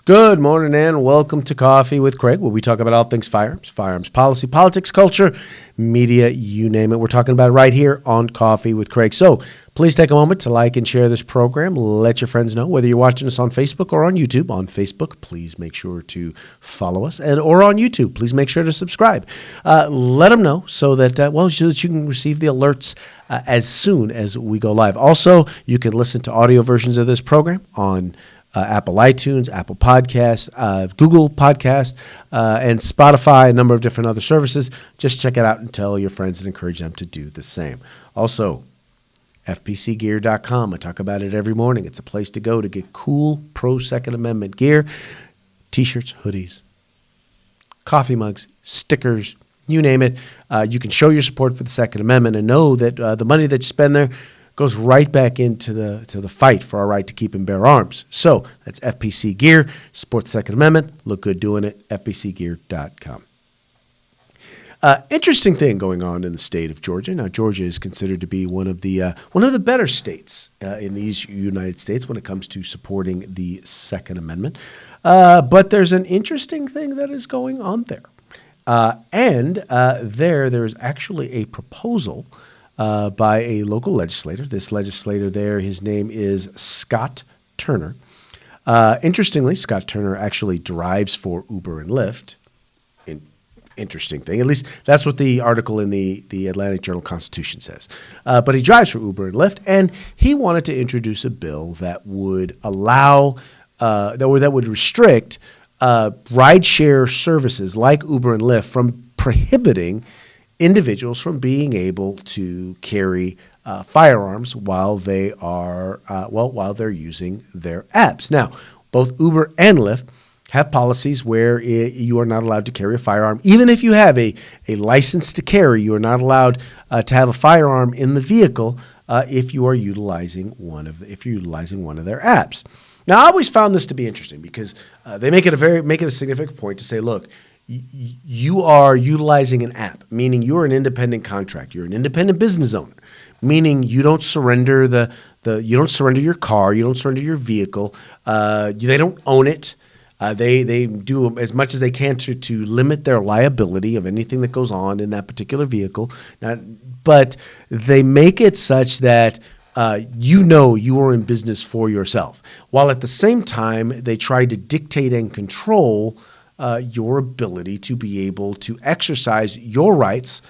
Good morning and welcome to Coffee with Craig, where we talk about all things firearms, firearms policy, politics, culture, media, you name it. We're talking about it right here on Coffee with Craig. So please take a moment to like and share this program. Let your friends know whether you're watching us on Facebook or on YouTube. On Facebook, please make sure to follow us, or on YouTube, please make sure to subscribe. Let them know so that so that you can receive the alerts as soon as we go live. Also, you can listen to audio versions of this program on Apple iTunes, Apple Podcasts, Google Podcasts, and Spotify, a number of different other services. Just check it out and tell your friends and encourage them to do the same. Also, FPCgear.com. I talk about it every morning. It's a place to go to get cool pro-Second Amendment gear, T-shirts, hoodies, coffee mugs, stickers, you name it. You can show your support for the Second Amendment and know that the money that you spend there goes right back into the fight for our right to keep and bear arms. So that's FPC Gear, support the Second Amendment, look good doing it, FPCgear.com. Interesting thing going on in the state of Georgia. Now, Georgia is considered to be one of the better states in these United States when it comes to supporting the Second Amendment. But there's an interesting thing that is going on there. There is actually a proposal by a local legislator. This legislator there, his name is Scott Turner. Interestingly, Scott Turner actually drives for Uber and Lyft. Interesting thing. At least that's what the article in the Atlantic Journal-Constitution says. But he drives for Uber and Lyft, and he wanted to introduce a bill that would allow, that would restrict rideshare services like Uber and Lyft from prohibiting individuals from being able to carry firearms while they are while they're using their apps. Now, both Uber and Lyft have policies where you are not allowed to carry a firearm, even if you have a license to carry. You are not allowed to have a firearm in the vehicle if you are utilizing one of their apps. Now, I always found this to be interesting because they make it a significant point to say, look, you are utilizing an app, meaning you're an independent contractor. You're an independent business owner, meaning you don't surrender you don't surrender your car, you don't surrender your vehicle. They don't own it. They do as much as they can to limit their liability of anything that goes on in that particular vehicle. But they make it such that you are in business for yourself, while at the same time they try to dictate and control your ability to be able to exercise your rights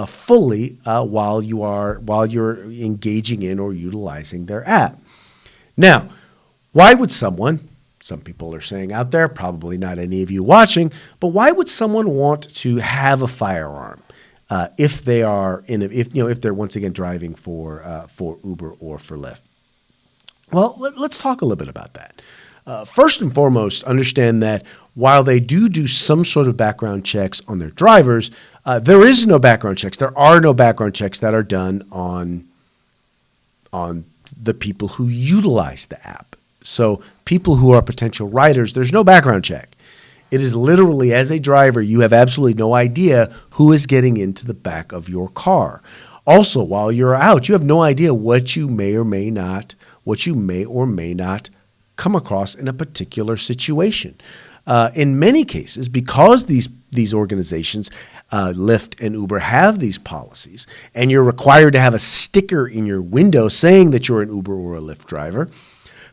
fully while you're engaging in or utilizing their app. Now, why would some people are saying out there, probably not any of you watching, but why would someone want to have a firearm if they're once again driving for Uber or for Lyft? Well, let's talk a little bit about that. First and foremost, understand that while they do some sort of background checks on their drivers, there is no background checks. There are no background checks that are done on the people who utilize the app. So people who are potential riders, there's no background check. It is literally, as a driver, you have absolutely no idea who is getting into the back of your car. Also, while you're out, you have no idea what you may or may not come across in a particular situation. In many cases, because these organizations, Lyft and Uber, have these policies, and you're required to have a sticker in your window saying that you're an Uber or a Lyft driver,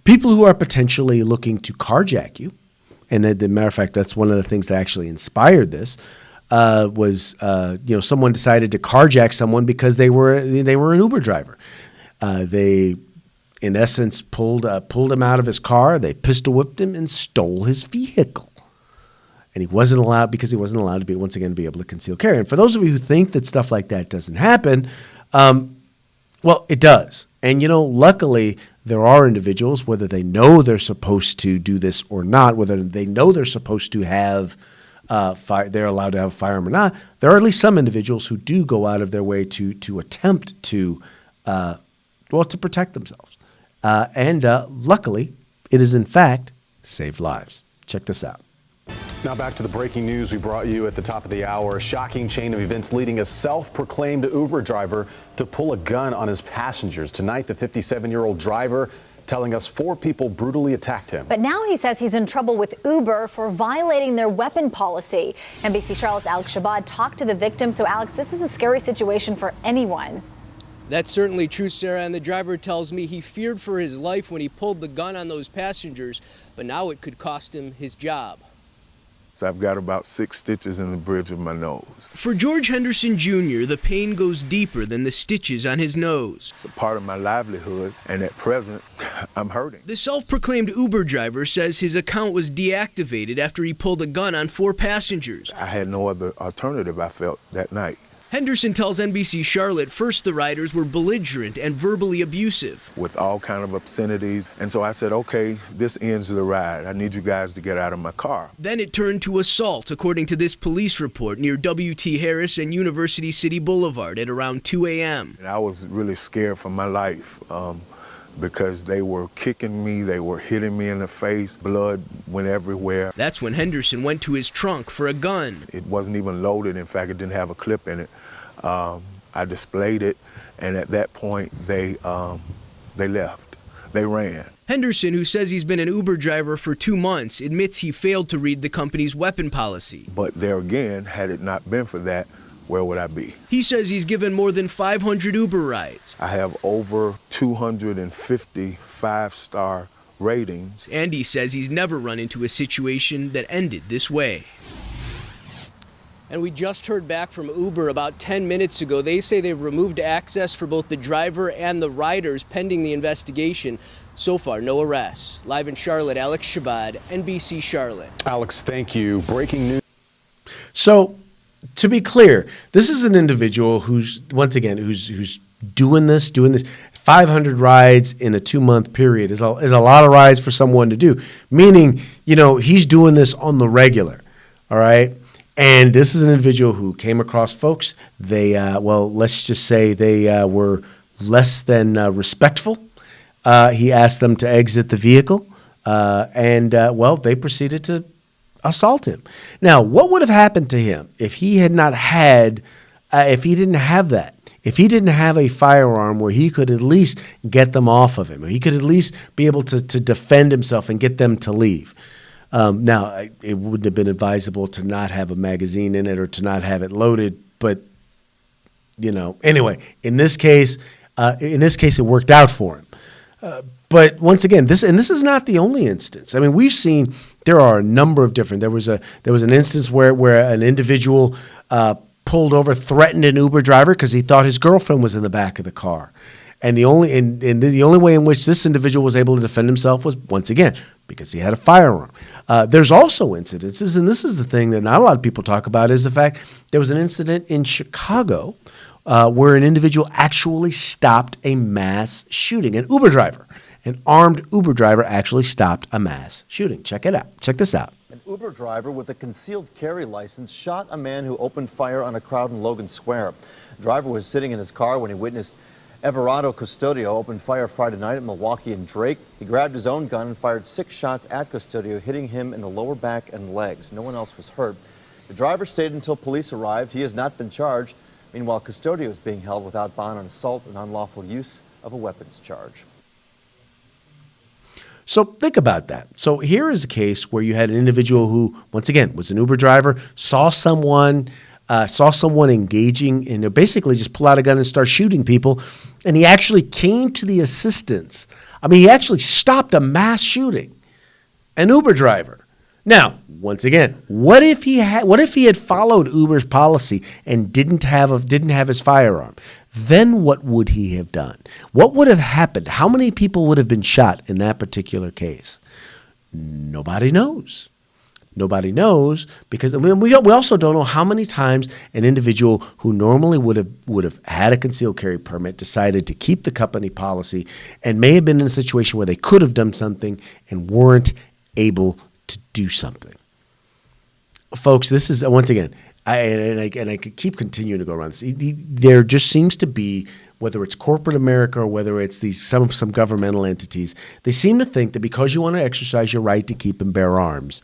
people who are potentially looking to carjack you, and as a matter of fact, that's one of the things that actually inspired this, was someone decided to carjack someone because they were an Uber driver. They, in essence, pulled him out of his car. They pistol whipped him and stole his vehicle. And he wasn't allowed to be, once again, be able to conceal carry. And for those of you who think that stuff like that doesn't happen, well, it does. And, luckily, there are individuals, whether they know they're supposed to do this or not, whether they know they're supposed to have they're allowed to have a firearm or not, there are at least some individuals who do go out of their way to attempt to protect themselves. And luckily, it has in fact saved lives. Check this out. Now back to the breaking news we brought you at the top of the hour. A shocking chain of events leading a self-proclaimed Uber driver to pull a gun on his passengers. Tonight, the 57-year-old driver telling us 4 people brutally attacked him. But now he says he's in trouble with Uber for violating their weapon policy. NBC Charlotte's Alex Shabbat talked to the victim. So, Alex, this is a scary situation for anyone. That's certainly true, Sarah, and the driver tells me he feared for his life when he pulled the gun on those passengers, but now it could cost him his job. So I've got about 6 stitches in the bridge of my nose. For George Henderson Jr., the pain goes deeper than the stitches on his nose. It's a part of my livelihood, and at present, I'm hurting. The self-proclaimed Uber driver says his account was deactivated after he pulled a gun on 4 passengers. I had no other alternative, I felt, that night. Henderson tells NBC Charlotte first the riders were belligerent and verbally abusive. With all kind of obscenities. And so I said, okay, this ends the ride. I need you guys to get out of my car. Then it turned to assault, according to this police report, near W.T. Harris and University City Boulevard at around 2 a.m. And I was really scared for my life because they were kicking me, they were hitting me in the face, blood went everywhere. That's when Henderson went to his trunk for a gun. It wasn't even loaded. In fact, it didn't have a clip in it. I displayed it, and at that point, they left. They ran. Henderson, who says he's been an Uber driver for 2 months, admits he failed to read the company's weapon policy. But there again, had it not been for that, where would I be? He says he's given more than 500 Uber rides. I have over 250 5-star ratings. And he says he's never run into a situation that ended this way. And we just heard back from Uber about 10 minutes ago. They say they've removed access for both the driver and the riders pending the investigation. So far, no arrests. Live in Charlotte, Alex Shabbat, NBC Charlotte. Alex, thank you. Breaking news. So, to be clear, this is an individual who's, once again, who's doing this. 500 rides in a 2-month period is a lot of rides for someone to do. Meaning, he's doing this on the regular, all right? And this is an individual who came across folks. They, let's just say they were less than respectful. He asked them to exit the vehicle, and they proceeded to assault him. Now, what would have happened to him if he had not had, if he didn't have that? If he didn't have a firearm where he could at least get them off of him, or he could at least be able to defend himself and get them to leave. Now, it wouldn't have been advisable to not have a magazine in it or to not have it loaded. But, anyway, in this case, it worked out for him. But once again, this is not the only instance. I mean, we've seen there are a number of different. There was an instance where an individual pulled over, threatened an Uber driver because he thought his girlfriend was in the back of the car. And the only way in which this individual was able to defend himself was, once again, because he had a firearm. There's also incidences, and this is the thing that not a lot of people talk about, is the fact there was an incident in Chicago where an individual actually stopped a mass shooting. An armed Uber driver actually stopped a mass shooting. Check it out. Check this out. An Uber driver with a concealed carry license shot a man who opened fire on a crowd in Logan Square. The driver was sitting in his car when he witnessed Everardo Custodio opened fire Friday night at Milwaukee and Drake. He grabbed his own gun and fired 6 shots at Custodio, hitting him in the lower back and legs. No one else was hurt. The driver stayed until police arrived. He has not been charged. Meanwhile, Custodio is being held without bond on assault and unlawful use of a weapons charge. So think about that. So here is a case where you had an individual who, once again, was an Uber driver, saw someone engaging, and basically just pull out a gun and start shooting people, and he actually came to the assistance. I mean, he actually stopped a mass shooting. An Uber driver. Now, once again, what if he had followed Uber's policy and didn't have his firearm? Then what would he have done? What would have happened? How many people would have been shot in that particular case? Nobody knows. Nobody knows, because we also don't know how many times an individual who normally would have had a concealed carry permit decided to keep the company policy and may have been in a situation where they could have done something and weren't able to do something. Folks, this is, once again, I could keep continuing to go around this. There just seems to be, whether it's corporate America or whether it's some governmental entities, they seem to think that because you want to exercise your right to keep and bear arms,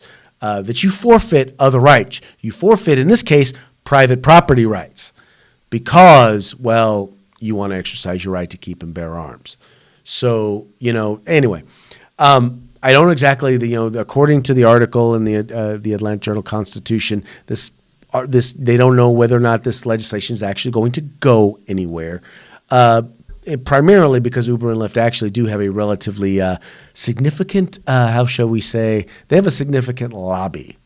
that you forfeit other rights. You forfeit, in this case, private property rights because, well, you want to exercise your right to keep and bear arms. So, anyway, I don't exactly, according to the article in the Atlanta Journal-Constitution, they don't know whether or not this legislation is actually going to go anywhere. Primarily because Uber and Lyft actually do have a relatively significant, how shall we say, they have a significant lobby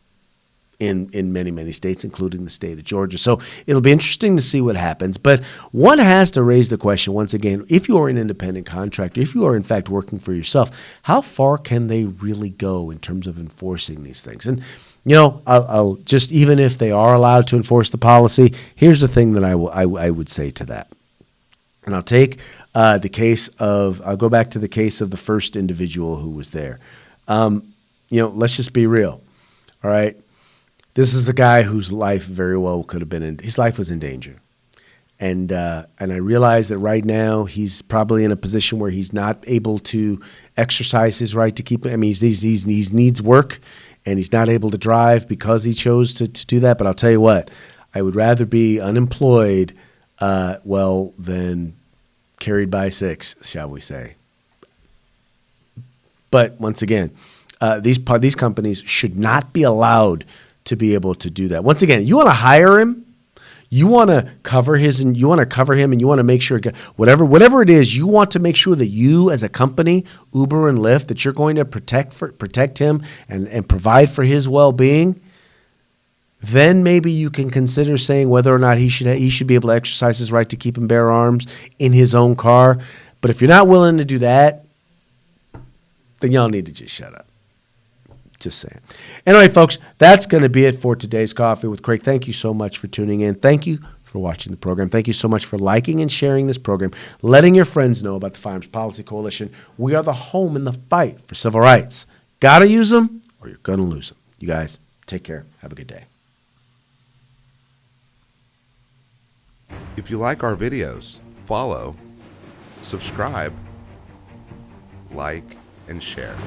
in many, many states, including the state of Georgia. So it'll be interesting to see what happens. But one has to raise the question, once again, if you are an independent contractor, if you are in fact working for yourself, how far can they really go in terms of enforcing these things? And, I'll just, even if they are allowed to enforce the policy, here's the thing that I would say to that. And I'll take I'll go back to the case of the first individual who was there. Let's just be real. All right. This is a guy whose life very well could have been his life was in danger. And I realize that right now he's probably in a position where he's not able to exercise his right to keep, he needs work and he's not able to drive because he chose to do that. But I'll tell you what, I would rather be unemployed, than carried by six, shall we say. But once again, these companies should not be allowed to be able to do that. Once again, you want to hire him, you want to cover him, and you want to make sure whatever it is, you want to make sure that you as a company, Uber and Lyft, that you're going to protect him and provide for his well-being. Then maybe you can consider saying whether or not he should be able to exercise his right to keep and bear arms in his own car. But if you're not willing to do that, then y'all need to just shut up. Just saying. Anyway, folks, that's going to be it for today's Coffee with Craig. Thank you so much for tuning in. Thank you for watching the program. Thank you so much for liking and sharing this program, letting your friends know about the Firearms Policy Coalition. We are the home in the fight for civil rights. Got to use them or you're going to lose them. You guys, take care. Have a good day. If you like our videos, follow, subscribe, like, and share.